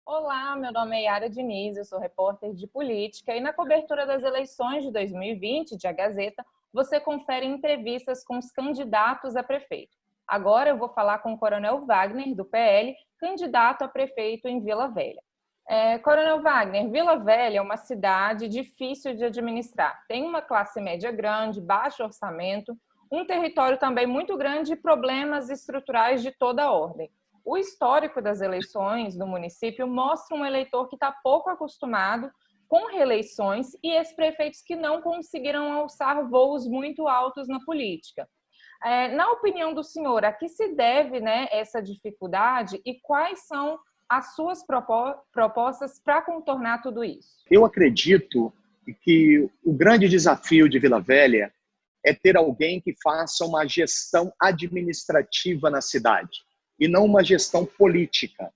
Olá, meu nome é Yara Diniz, eu sou repórter de política e na cobertura das eleições de 2020 de A Gazeta, você confere entrevistas com os candidatos a prefeito. Agora eu vou falar com o Coronel Wagner, do PL, candidato a prefeito em Vila Velha. Coronel Wagner, Vila Velha é uma cidade difícil de administrar. Tem uma classe média grande, baixo orçamento, um território também muito grande e problemas estruturais de toda ordem. O histórico das eleições no município mostra um eleitor que está pouco acostumado com reeleições e ex-prefeitos que não conseguiram alçar voos muito altos na política. Na opinião do senhor, a que se deve, essa dificuldade e quais são as suas propostas para contornar tudo isso? Eu acredito que o grande desafio de Vila Velha é ter alguém que faça uma gestão administrativa na cidade e não uma gestão política.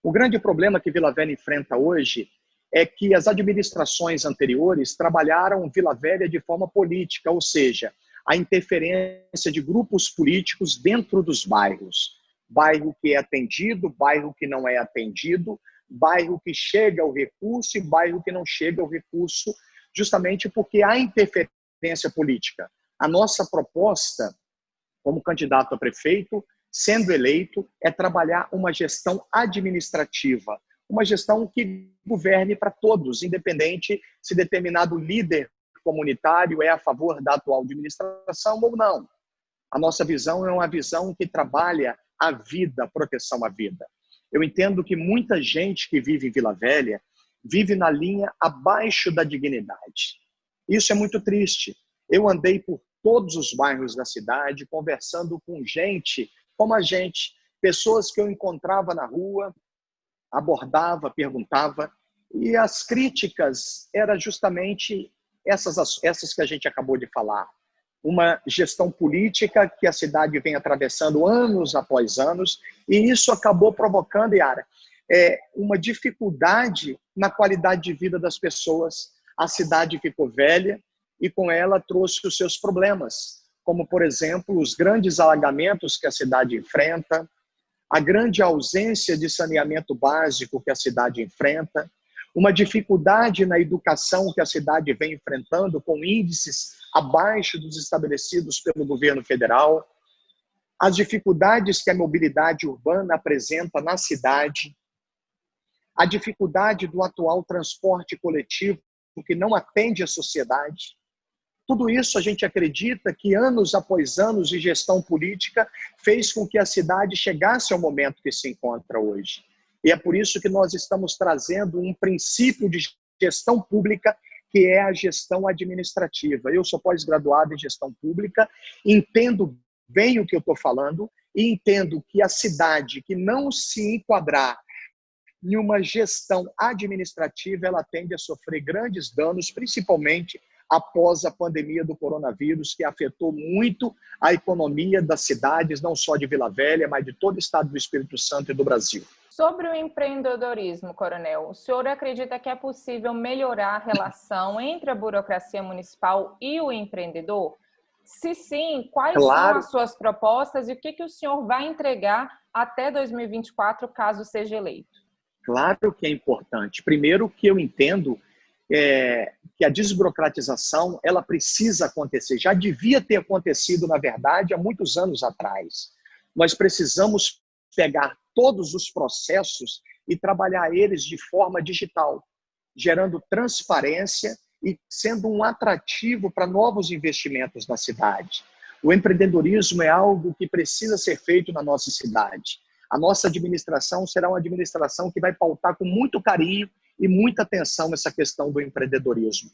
O grande problema que Vila Velha enfrenta hoje é que as administrações anteriores trabalharam Vila Velha de forma política, ou seja, a interferência de grupos políticos dentro dos bairros. Bairro que é atendido, bairro que não é atendido, bairro que chega ao recurso e bairro que não chega ao recurso, justamente porque há interferência política. A nossa proposta, como candidato a prefeito, sendo eleito, é trabalhar uma gestão administrativa, uma gestão que governe para todos, independente se determinado líder comunitário é a favor da atual administração ou não. A nossa visão é uma visão que trabalha a vida, a proteção à vida. Eu entendo que muita gente que vive em Vila Velha vive na linha abaixo da dignidade. Isso é muito triste. Eu andei por todos os bairros da cidade, conversando com gente como a gente, pessoas que eu encontrava na rua, abordava, perguntava, e as críticas eram justamente essas que a gente acabou de falar. Uma gestão política que a cidade vem atravessando anos após anos, e isso acabou provocando, Yara, uma dificuldade na qualidade de vida das pessoas. A cidade ficou velha e com ela trouxe os seus problemas, como, por exemplo, os grandes alagamentos que a cidade enfrenta, a grande ausência de saneamento básico que a cidade enfrenta, uma dificuldade na educação que a cidade vem enfrentando com índices abaixo dos estabelecidos pelo governo federal, as dificuldades que a mobilidade urbana apresenta na cidade, a dificuldade do atual transporte coletivo que não atende à sociedade. Tudo isso a gente acredita que anos após anos de gestão política fez com que a cidade chegasse ao momento que se encontra hoje. E é por isso que nós estamos trazendo um princípio de gestão pública que é a gestão administrativa. Eu sou pós-graduado em gestão pública, entendo bem o que eu estou falando e entendo que a cidade que não se enquadrar em uma gestão administrativa, ela tende a sofrer grandes danos, principalmente após a pandemia do coronavírus, que afetou muito a economia das cidades, não só de Vila Velha, mas de todo o estado do Espírito Santo e do Brasil. Sobre o empreendedorismo, Coronel, o senhor acredita que é possível melhorar a relação entre a burocracia municipal e o empreendedor? Se sim, quais são as suas propostas e o que o senhor vai entregar até 2024, caso seja eleito? Claro que é importante. Primeiro que eu entendo que a desburocratização ela precisa acontecer. Já devia ter acontecido, na verdade, há muitos anos atrás. Nós precisamos pegar todos os processos e trabalhar eles de forma digital, gerando transparência e sendo um atrativo para novos investimentos na cidade. O empreendedorismo é algo que precisa ser feito na nossa cidade. A nossa administração será uma administração que vai pautar com muito carinho e muita atenção essa questão do empreendedorismo.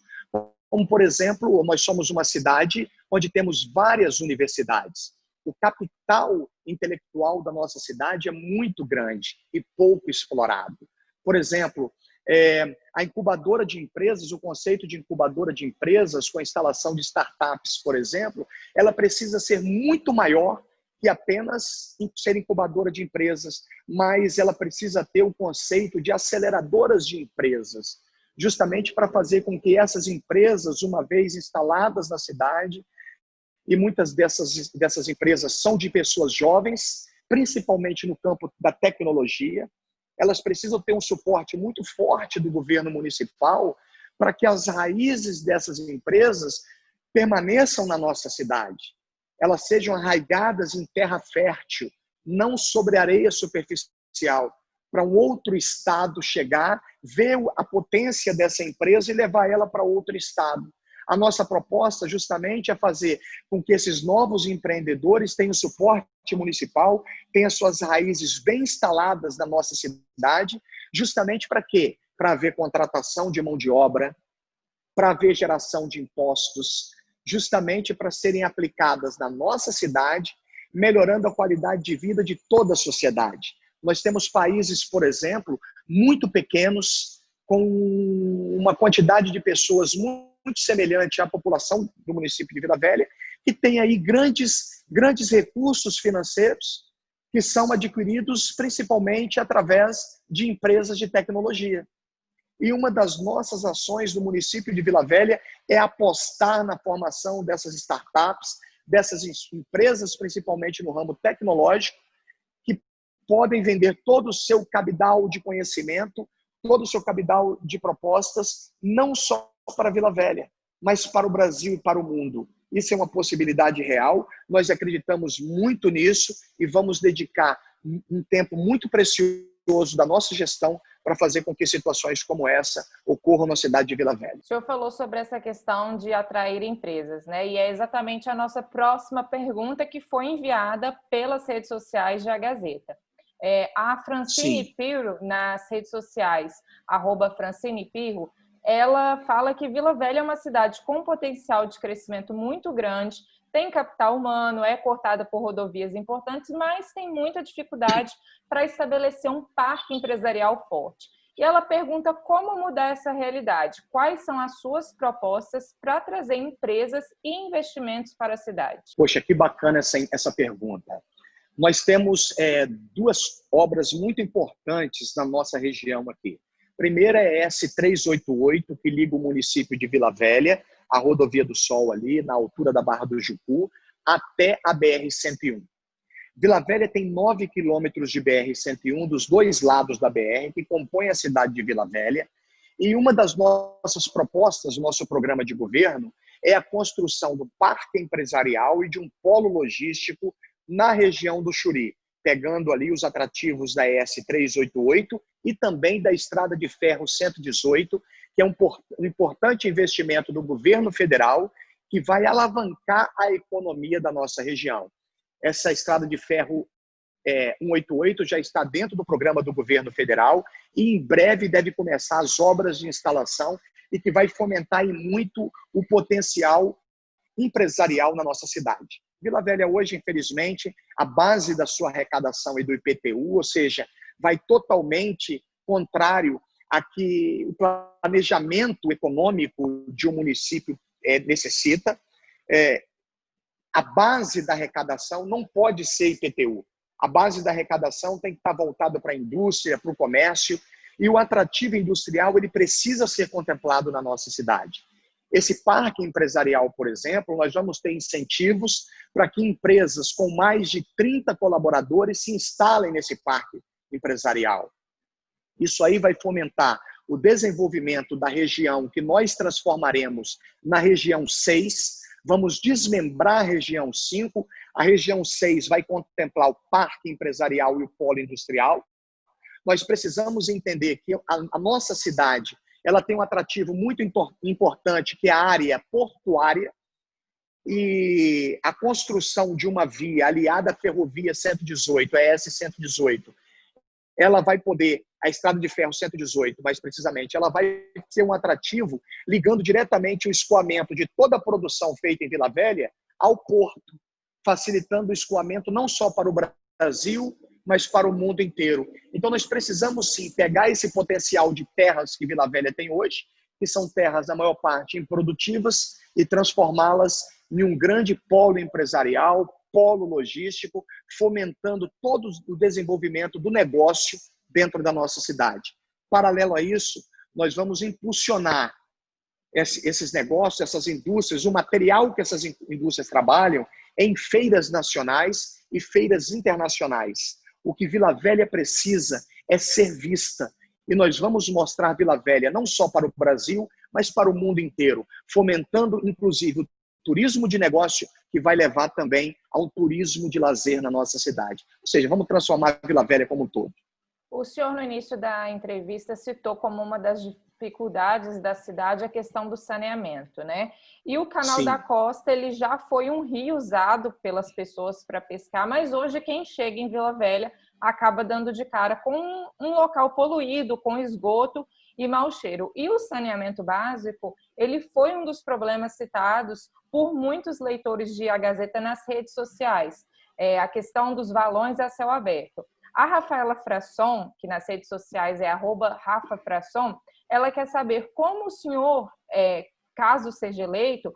Como, por exemplo, nós somos uma cidade onde temos várias universidades. O capital intelectual da nossa cidade é muito grande e pouco explorado. Por exemplo, a incubadora de empresas, o conceito de incubadora de empresas com a instalação de startups, por exemplo, ela precisa ser muito maior que apenas ser incubadora de empresas, mas ela precisa ter o conceito de aceleradoras de empresas, justamente para fazer com que essas empresas, uma vez instaladas na cidade, e muitas dessas empresas são de pessoas jovens, principalmente no campo da tecnologia, elas precisam ter um suporte muito forte do governo municipal para que as raízes dessas empresas permaneçam na nossa cidade. Elas sejam arraigadas em terra fértil, não sobre areia superficial, para um outro estado chegar, ver a potência dessa empresa e levar ela para outro estado. A nossa proposta justamente é fazer com que esses novos empreendedores tenham suporte municipal, tenham suas raízes bem instaladas na nossa cidade, justamente para quê? Para haver contratação de mão de obra, para haver geração de impostos, justamente para serem aplicadas na nossa cidade, melhorando a qualidade de vida de toda a sociedade. Nós temos países, por exemplo, muito pequenos, com uma quantidade de pessoas muito semelhante à população do município de Vila Velha, que tem aí grandes recursos financeiros que são adquiridos principalmente através de empresas de tecnologia. E uma das nossas ações do município de Vila Velha é apostar na formação dessas startups, dessas empresas, principalmente no ramo tecnológico, que podem vender todo o seu cabedal de conhecimento, todo o seu cabedal de propostas, não só para Vila Velha, mas para o Brasil e para o mundo. Isso é uma possibilidade real, nós acreditamos muito nisso e vamos dedicar um tempo muito precioso da nossa gestão para fazer com que situações como essa ocorram na cidade de Vila Velha. O senhor falou sobre essa questão de atrair empresas, né? E é exatamente a nossa próxima pergunta que foi enviada pelas redes sociais da Gazeta. A Francine Pirro, nas redes sociais, @FrancinePirro, ela fala que Vila Velha é uma cidade com potencial de crescimento muito grande, tem capital humano, é cortada por rodovias importantes, mas tem muita dificuldade para estabelecer um parque empresarial forte. E ela pergunta como mudar essa realidade, quais são as suas propostas para trazer empresas e investimentos para a cidade. Poxa, que bacana essa pergunta. Nós temos duas obras muito importantes na nossa região aqui. A primeira é a S388, que liga o município de Vila Velha, a Rodovia do Sol ali, na altura da Barra do Jucu, até a BR-101. Vila Velha tem 9 quilômetros de BR-101 dos dois lados da BR, que compõem a cidade de Vila Velha. E uma das nossas propostas, do nosso programa de governo, é a construção do parque empresarial e de um polo logístico na região do Xuri, pegando ali os atrativos da S388 e também da Estrada de Ferro 118, que é um importante investimento do governo federal que vai alavancar a economia da nossa região. Essa Estrada de Ferro 188 já está dentro do programa do governo federal e em breve deve começar as obras de instalação e que vai fomentar muito o potencial empresarial na nossa cidade. Vila Velha hoje, infelizmente, a base da sua arrecadação é do IPTU, ou seja, vai totalmente contrário a que o planejamento econômico de um município necessita. A base da arrecadação não pode ser IPTU. A base da arrecadação tem que estar voltada para a indústria, para o comércio, e o atrativo industrial ele precisa ser contemplado na nossa cidade. Esse parque empresarial, por exemplo, nós vamos ter incentivos para que empresas com mais de 30 colaboradores se instalem nesse parque empresarial. Isso aí vai fomentar o desenvolvimento da região que nós transformaremos na região 6, vamos desmembrar a região 5, a região 6 vai contemplar o parque empresarial e o polo industrial. Nós precisamos entender que a nossa cidade ela tem um atrativo muito importante, que é a área portuária, e a construção de uma via aliada à ferrovia 118, a S118, ela vai poder, a Estrada de Ferro 118, mais precisamente, ela vai ser um atrativo ligando diretamente o escoamento de toda a produção feita em Vila Velha ao porto, facilitando o escoamento não só para o Brasil, mas para o mundo inteiro. Então, nós precisamos, sim, pegar esse potencial de terras que Vila Velha tem hoje, que são terras, na maior parte, improdutivas, e transformá-las em um grande polo empresarial, polo logístico, fomentando todo o desenvolvimento do negócio dentro da nossa cidade. Paralelo a isso, nós vamos impulsionar esses negócios, essas indústrias, o material que essas indústrias trabalham em feiras nacionais e feiras internacionais. O que Vila Velha precisa é ser vista. E nós vamos mostrar Vila Velha não só para o Brasil, mas para o mundo inteiro, fomentando, inclusive, o turismo de negócio, que vai levar também ao turismo de lazer na nossa cidade. Ou seja, vamos transformar Vila Velha como um todo. O senhor, no início da entrevista, citou como uma das dificuldades da cidade a questão do saneamento, né? E o Canal da Sim. Costa, ele já foi um rio usado pelas pessoas para pescar, mas hoje quem chega em Vila Velha acaba dando de cara com um local poluído, com esgoto e mau cheiro. E o saneamento básico, ele foi um dos problemas citados por muitos leitores de A Gazeta nas redes sociais. A questão dos valões a céu aberto. A Rafaela Frasson, que nas redes sociais é @RafaFrasson, ela quer saber como o senhor, caso seja eleito,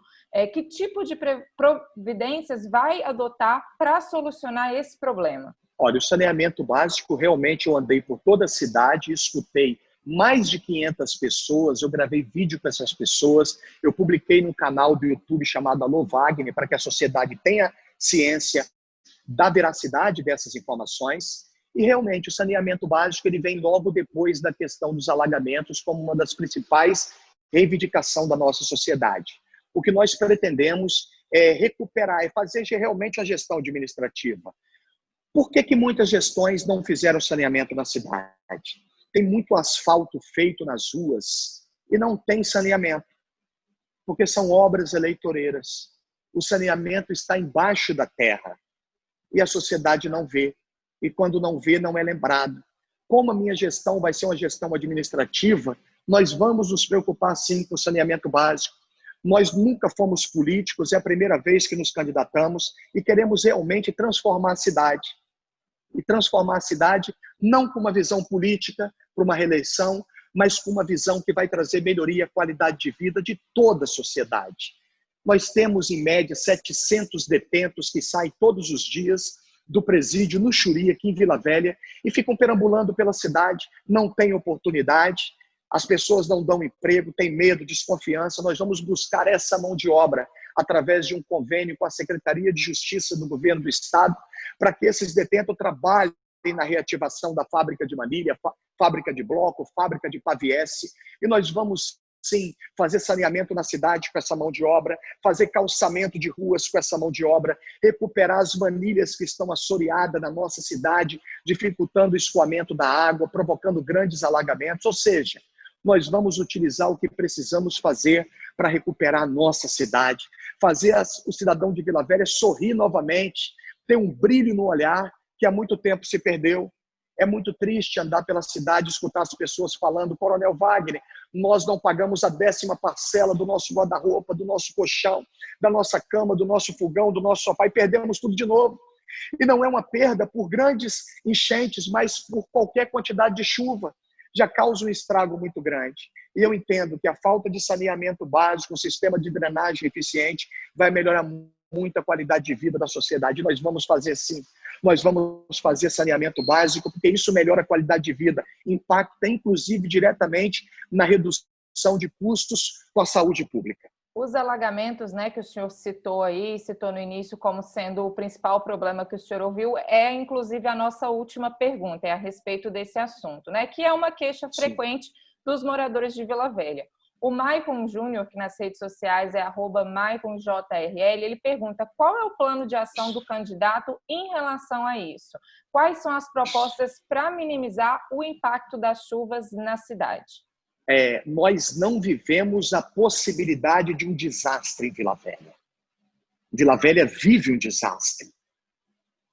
que tipo de providências vai adotar para solucionar esse problema? Olha, o saneamento básico, realmente eu andei por toda a cidade, escutei mais de 500 pessoas, eu gravei vídeo com essas pessoas, eu publiquei no canal do YouTube chamado Alô Wagner, para que a sociedade tenha ciência da veracidade dessas informações. E realmente o saneamento básico ele vem logo depois da questão dos alagamentos como uma das principais reivindicações da nossa sociedade. O que nós pretendemos é recuperar, é fazer realmente a gestão administrativa. Por que muitas gestões não fizeram saneamento na cidade? Tem muito asfalto feito nas ruas e não tem saneamento, porque são obras eleitoreiras. O saneamento está embaixo da terra e a sociedade não vê. E quando não vê, não é lembrado. Como a minha gestão vai ser uma gestão administrativa, nós vamos nos preocupar sim com o saneamento básico. Nós nunca fomos políticos, é a primeira vez que nos candidatamos e queremos realmente transformar a cidade. E transformar a cidade não com uma visão política, para uma reeleição, mas com uma visão que vai trazer melhoria, qualidade de vida de toda a sociedade. Nós temos, em média, 700 detentos que saem todos os dias do presídio no Xuri, aqui em Vila Velha, e ficam perambulando pela cidade, não têm oportunidade, as pessoas não dão emprego, têm medo, desconfiança. Nós vamos buscar essa mão de obra através de um convênio com a Secretaria de Justiça do Governo do Estado, para que esses detentos trabalhem na reativação da fábrica de manilha, fábrica de bloco, fábrica de paviesse, e nós vamos sim, fazer saneamento na cidade com essa mão de obra, fazer calçamento de ruas com essa mão de obra, recuperar as manilhas que estão assoreadas na nossa cidade, dificultando o escoamento da água, provocando grandes alagamentos. Ou seja, nós vamos utilizar o que precisamos fazer para recuperar a nossa cidade, fazer o cidadão de Vila Velha sorrir novamente, ter um brilho no olhar que há muito tempo se perdeu. É muito triste andar pela cidade e escutar as pessoas falando: Coronel Wagner, nós não pagamos a 10ª parcela do nosso guarda-roupa, do nosso colchão, da nossa cama, do nosso fogão, do nosso sofá, e perdemos tudo de novo. E não é uma perda por grandes enchentes, mas por qualquer quantidade de chuva. Já causa um estrago muito grande. E eu entendo que a falta de saneamento básico, um sistema de drenagem eficiente, vai melhorar muito a qualidade de vida da sociedade. Nós vamos fazer sim. Nós vamos fazer saneamento básico, porque isso melhora a qualidade de vida, impacta inclusive diretamente na redução de custos com a saúde pública. Os alagamentos, né, que o senhor citou aí, citou no início como sendo o principal problema que o senhor ouviu, é inclusive a nossa última pergunta, é a respeito desse assunto, né, que é uma queixa frequente dos moradores de Vila Velha. O Maicon Júnior, que nas redes sociais é @MaiconJRL, ele pergunta qual é o plano de ação do candidato em relação a isso? Quais são as propostas para minimizar o impacto das chuvas na cidade? Nós não vivemos a possibilidade de um desastre em Vila Velha. Vila Velha vive um desastre.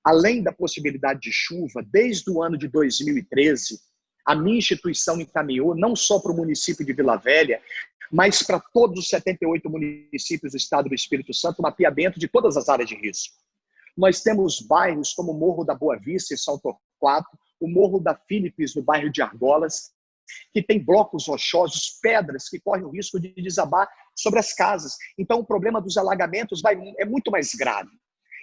Além da possibilidade de chuva, desde o ano de 2013, a minha instituição encaminhou não só para o município de Vila Velha, mas para todos os 78 municípios do estado do Espírito Santo, mapeamento de todas as áreas de risco. Nós temos bairros como o Morro da Boa Vista, em São Torquato, o Morro da Philips, no bairro de Argolas, que tem blocos rochosos, pedras que correm o risco de desabar sobre as casas. Então, o problema dos alagamentos é muito mais grave.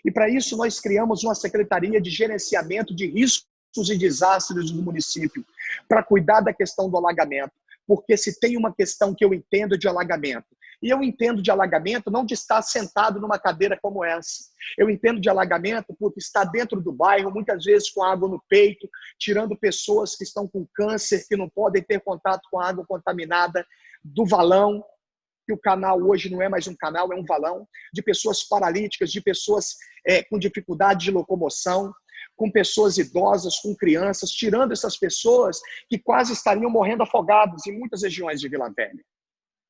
E, para isso, nós criamos uma Secretaria de Gerenciamento de Riscos e Desastres do município, para cuidar da questão do alagamento. Porque se tem uma questão que eu entendo de alagamento, E eu entendo de alagamento não de estar sentado numa cadeira como essa. Eu entendo de alagamento por estar dentro do bairro, muitas vezes com água no peito, tirando pessoas que estão com câncer, que não podem ter contato com a água contaminada do valão, que o canal hoje não é mais um canal, é um valão, de pessoas paralíticas, de pessoas com dificuldade de locomoção, com pessoas idosas, com crianças, tirando essas pessoas que quase estariam morrendo afogadas em muitas regiões de Vila Velha.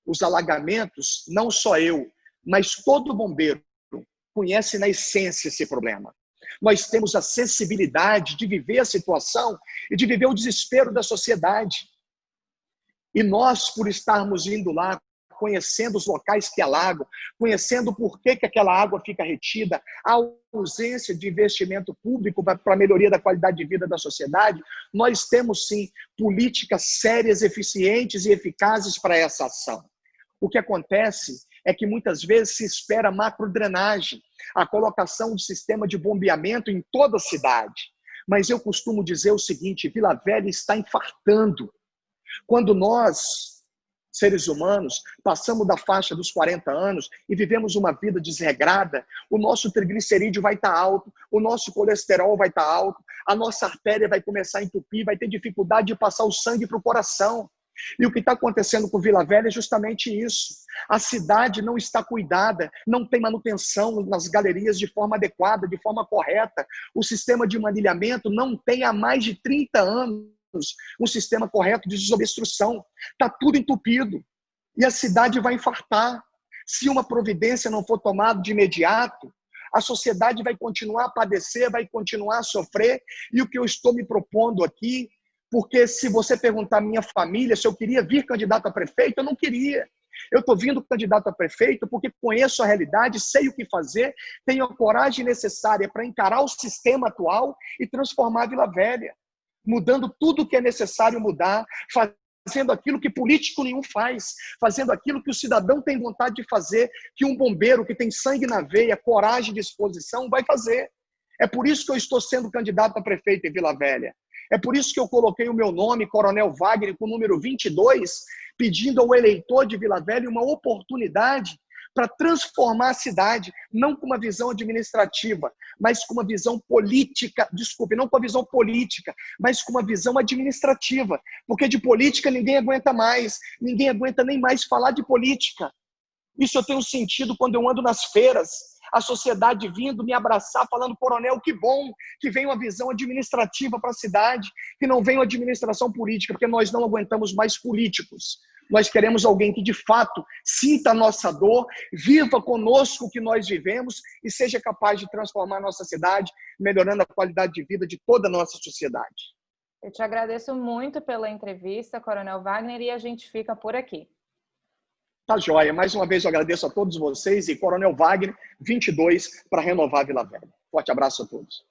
Os alagamentos, não só eu, mas todo bombeiro conhece na essência esse problema. Nós temos a sensibilidade de viver a situação e de viver o desespero da sociedade. E nós, por estarmos indo lá, conhecendo os locais que alagam, conhecendo por que aquela água fica retida, a ausência de investimento público para a melhoria da qualidade de vida da sociedade, nós temos sim políticas sérias, eficientes e eficazes para essa ação. O que acontece é que muitas vezes se espera macrodrenagem, a colocação de sistema de bombeamento em toda a cidade. Mas eu costumo dizer o seguinte, Vila Velha está infartando. Quando nós, seres humanos, passamos da faixa dos 40 anos e vivemos uma vida desregrada, o nosso triglicerídeo vai estar alto, o nosso colesterol vai estar alto, a nossa artéria vai começar a entupir, vai ter dificuldade de passar o sangue para o coração. E o que está acontecendo com Vila Velha é justamente isso. A cidade não está cuidada, não tem manutenção nas galerias de forma adequada, de forma correta. O sistema de manilhamento não tem há mais de 30 anos um sistema correto de desobstrução. Está tudo entupido. E a cidade vai infartar. Se uma providência não for tomada de imediato, a sociedade vai continuar a padecer, vai continuar a sofrer. E o que eu estou me propondo aqui, porque se você perguntar à minha família se eu queria vir candidato a prefeito, eu não queria. Eu estou vindo candidato a prefeito porque conheço a realidade, sei o que fazer, tenho a coragem necessária para encarar o sistema atual e transformar a Vila Velha, mudando tudo o que é necessário mudar, fazendo aquilo que político nenhum faz, fazendo aquilo que o cidadão tem vontade de fazer, que um bombeiro que tem sangue na veia, coragem e disposição vai fazer. É por isso que eu estou sendo candidato a prefeito em Vila Velha. É por isso que eu coloquei o meu nome, Coronel Wagner, com o número 22, pedindo ao eleitor de Vila Velha uma oportunidade para transformar a cidade, não com uma visão administrativa, mas com uma visão política, desculpe, não com a visão política, mas com uma visão administrativa, porque de política ninguém aguenta mais, ninguém aguenta nem mais falar de política. Isso eu tenho sentido quando eu ando nas feiras, a sociedade vindo me abraçar, falando, coronel, que bom que vem uma visão administrativa para a cidade, que não vem uma administração política, porque nós não aguentamos mais políticos. Nós queremos alguém que, de fato, sinta a nossa dor, viva conosco o que nós vivemos e seja capaz de transformar a nossa cidade, melhorando a qualidade de vida de toda a nossa sociedade. Eu te agradeço muito pela entrevista, Coronel Wagner, e a gente fica por aqui. Tá joia. Mais uma vez eu agradeço a todos vocês e Coronel Wagner, 22, para renovar a Vila Velha. Forte abraço a todos.